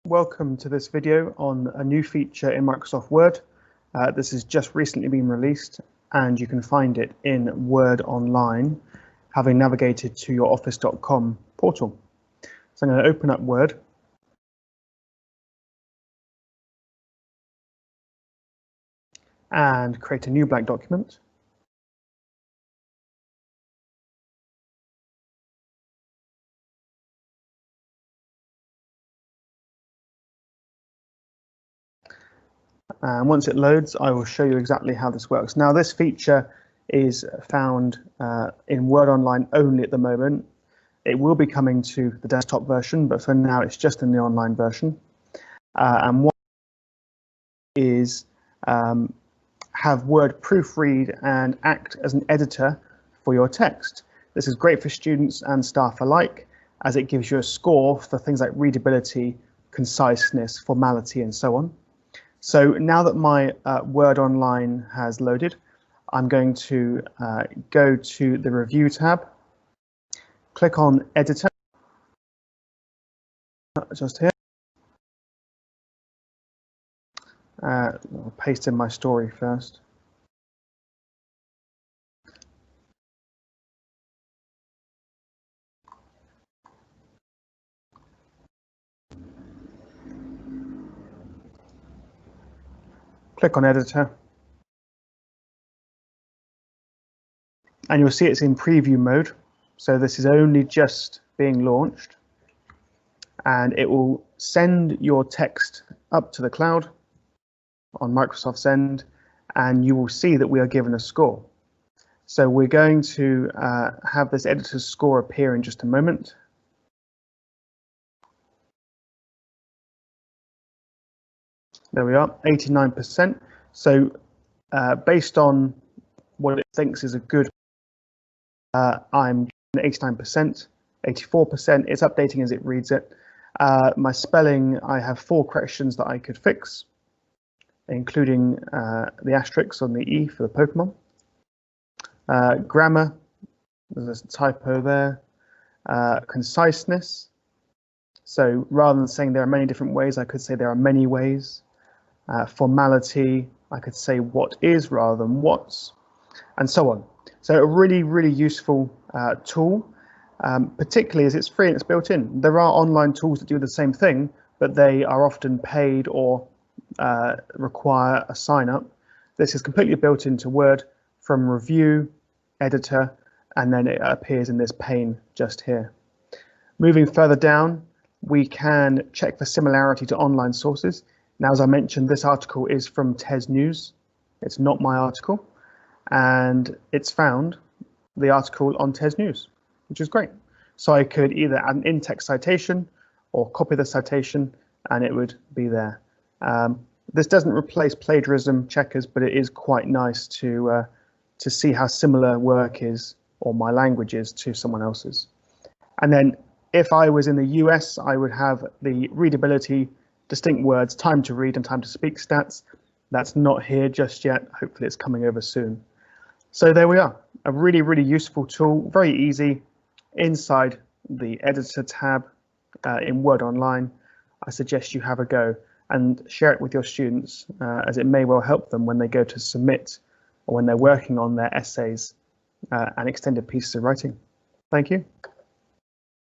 Welcome to this video on a new feature in Microsoft Word. This has just recently been released and you can find it in Word Online, having navigated to your office.com portal. So I'm going to open up Word. And create a new blank document. And once it loads, I will show you exactly how this works. Now, this feature is found in Word Online only at the moment. It will be coming to the desktop version, but for now it's just in the online version. And what is have Word proofread and act as an editor for your text. This is great for students and staff alike, as it gives you a score for things like readability, conciseness, formality, and so on. So now that my Word Online has loaded, I'm going to go to the Review tab, click on Editor, just here. I'll paste in my story first. Click on Editor. And you'll see it's in preview mode. So this is only just being launched. And it will send your text up to the cloud on Microsoft's end, and you will see that we are given a score. So we're going to have this editor's score appear in just a moment. There we are, 89%. So based on what it thinks is a good, I'm 89%, 84%. It's updating as it reads it. My spelling, I have 4 corrections that I could fix, including the asterisk on the E for the Pokemon. Grammar, there's a typo there. Conciseness, so rather than saying there are many different ways, I could say there are many ways. Formality, I could say what is rather than what's, and so on. So a really, really useful tool, particularly as it's free and it's built in. There are online tools that do the same thing, but they are often paid or require a sign up. This is completely built into Word from Review, Editor, and then it appears in this pane just here. Moving further down, we can check for similarity to online sources. Now, as I mentioned, this article is from TES News. It's not my article, and it's found the article on TES News, which is great. So I could either add an in-text citation or copy the citation, and it would be there. This doesn't replace plagiarism checkers, but it is quite nice to see how similar work is, or my language is, to someone else's. And then if I was in the US, I would have the readability, distinct words, time to read and time to speak stats. That's not here just yet. Hopefully it's coming over soon. So there we are, a really, really useful tool, very easy inside the editor tab in Word Online. I suggest you have a go and share it with your students, as it may well help them when they go to submit or when they're working on their essays and extended pieces of writing. Thank you.